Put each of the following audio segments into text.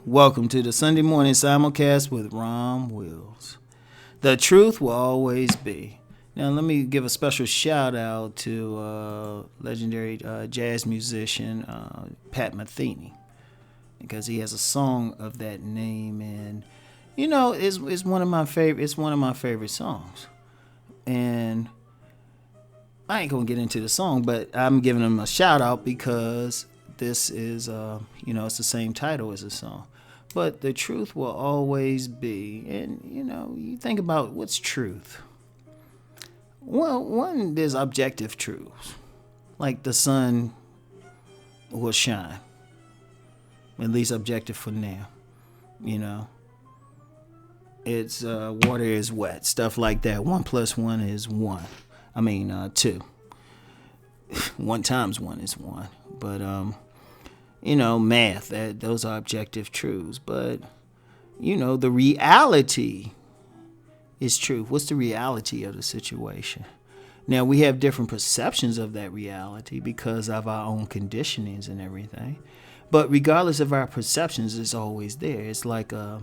Welcome to the Sunday morning simulcast with Rom Wills. The truth will always be. Now, let me give a special shout out to legendary jazz musician Pat Metheny, because he has a song of that name, and it's one of my favorite. It's one of my favorite songs, and I ain't gonna get into the song, but I'm giving him a shout out because this is, it's the same title as the song. But the truth will always be. And, you think about what's truth. Well, one, there's objective truths. Like the sun will shine. At least objective for now. It's water is wet. Stuff like that. 1 + 1 is 1. 2. 1 times 1 is 1. But, math, those are objective truths. But, the reality is truth. What's the reality of the situation? Now, we have different perceptions of that reality because of our own conditionings and everything. But regardless of our perceptions, it's always there. It's like a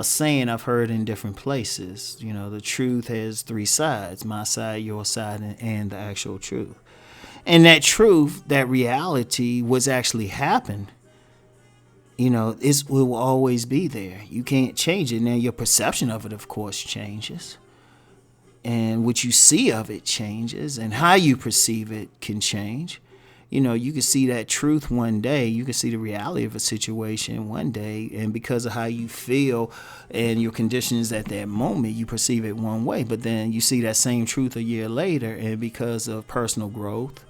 saying I've heard in different places. The truth has 3 sides: my side, your side, and the actual truth. And that truth, that reality, what's actually happened, it will always be there. You can't change it. Now, your perception of it, of course, changes. And what you see of it changes. And how you perceive it can change. You can see that truth one day. You can see the reality of a situation one day. And because of how you feel and your conditions at that moment, you perceive it one way. But then you see that same truth a year later. And because of personal growth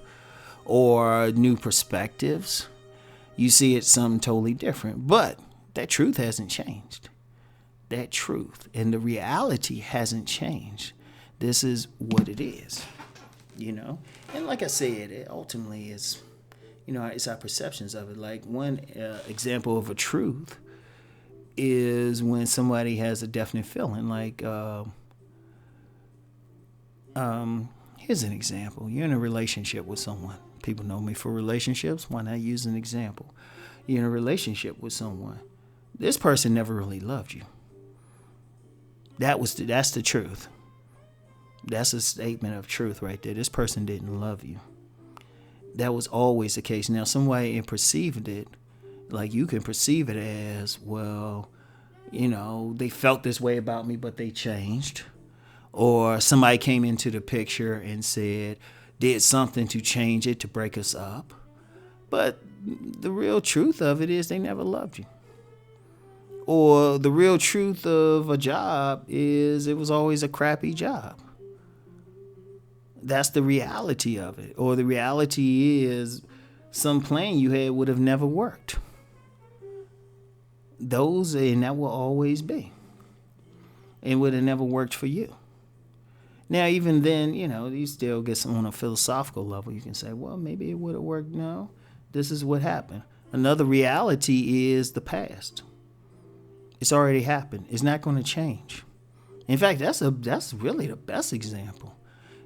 or new perspectives, you see it something totally different. But that truth hasn't changed. That truth and the reality hasn't changed. This is what it is, And like I said, it ultimately is, it's our perceptions of it. Like one example of a truth is when somebody has a definite feeling. Like, here's an example. You're in a relationship with someone. People know me for relationships. Why not use an example? You're in a relationship with someone. This person never really loved you. That's the truth. That's a statement of truth right there. This person didn't love you. That was always the case. Now, somebody perceived it, like you can perceive it as, well, they felt this way about me, but they changed. Or somebody came into the picture and did something to change it, to break us up. But the real truth of it is they never loved you. Or the real truth of a job is it was always a crappy job. That's the reality of it. Or the reality is some plan you had would have never worked. And that will always be. It would have never worked for you. Now, even then, you still get on a philosophical level. You can say, well, maybe it would have worked. No, this is what happened. Another reality is the past. It's already happened. It's not going to change. In fact, that's really the best example.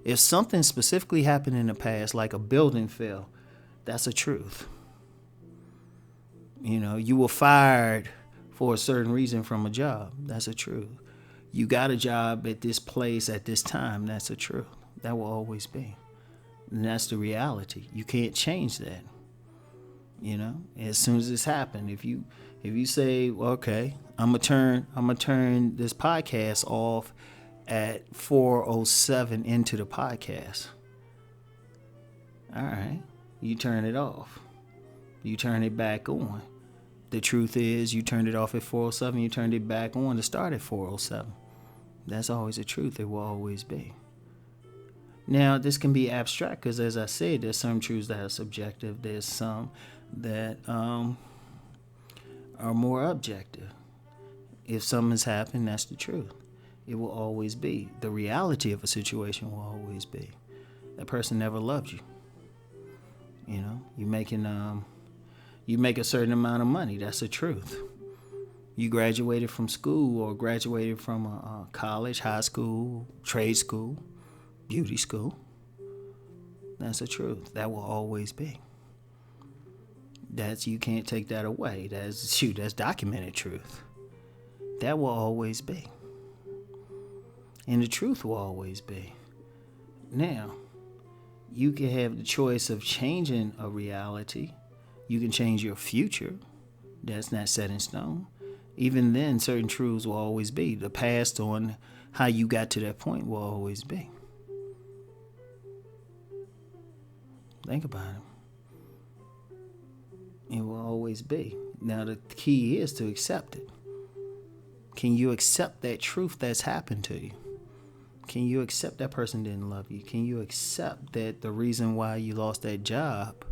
If something specifically happened in the past, like a building fell, that's a truth. You were fired for a certain reason from a job. That's a truth. You got a job at this place at this time. That's the truth. That will always be. And that's the reality. You can't change that. As soon as it's happened, if you say, well, okay, I'm gonna turn this podcast off at 4:07 into the podcast. All right. You turn it off. You turn it back on. The truth is you turned it off at 4:07, you turned it back on to start at 4:07. That's always the truth. It will always be. Now, this can be abstract because, as I said, there's some truths that are subjective. There's some that are more objective. If something has happened, that's the truth. It will always be. The reality of a situation will always be. That person never loved you. You're making You make a certain amount of money. That's the truth. You graduated from school or graduated from a college, high school, trade school, beauty school. That's the truth. That will always be. You can't take that away. That's documented truth. That will always be. And the truth will always be. Now, you can have the choice of changing a reality. You can change your future. That's not set in stone. Even then, certain truths will always be. The past on how you got to that point will always be. Think about it. It will always be. Now, the key is to accept it. Can you accept that truth that's happened to you? Can you accept that person didn't love you? Can you accept that the reason why you lost that job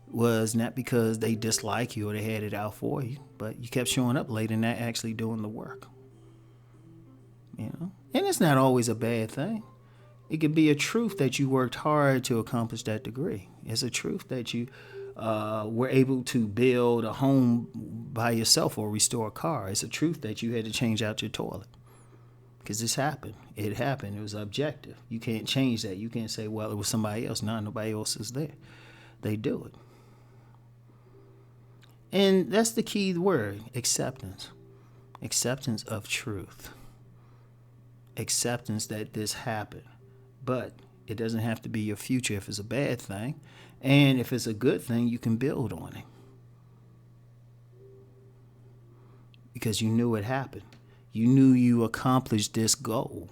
was not because they dislike you or they had it out for you, but you kept showing up late and not actually doing the work? And it's not always a bad thing. It could be a truth that you worked hard to accomplish that degree. It's a truth that you were able to build a home by yourself or restore a car. It's a truth that you had to change out your toilet. Because this happened. It happened. It was objective. You can't change that. You can't say, well, it was somebody else. No, nobody else is there. They do it. And that's the key word, acceptance. Acceptance of truth. Acceptance that this happened. But it doesn't have to be your future if it's a bad thing. And if it's a good thing, you can build on it. Because you knew it happened. You knew you accomplished this goal.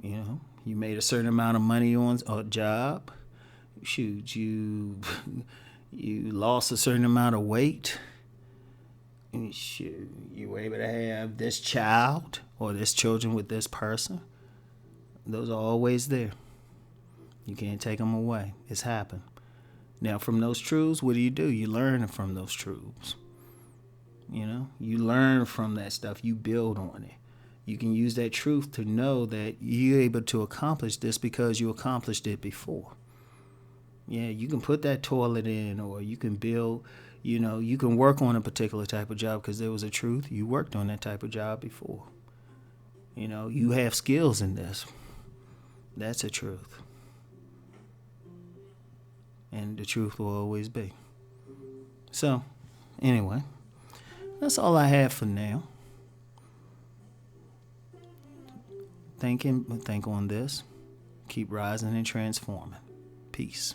You made a certain amount of money on a job. Shoot, you lost a certain amount of weight. Shoot, you were able to have this child or this children with this person. Those are always there. You can't take them away. It's happened. Now, from those truths, what do? You learn from those truths. You learn from that stuff. You build on it. You can use that truth to know that you're able to accomplish this because you accomplished it before. Yeah, you can put that toilet in, or you can build, you can work on a particular type of job because there was a truth. You worked on that type of job before. You have skills in this. That's a truth. And the truth will always be. So, anyway, that's all I have for now. Think on this. Keep rising and transforming. Peace.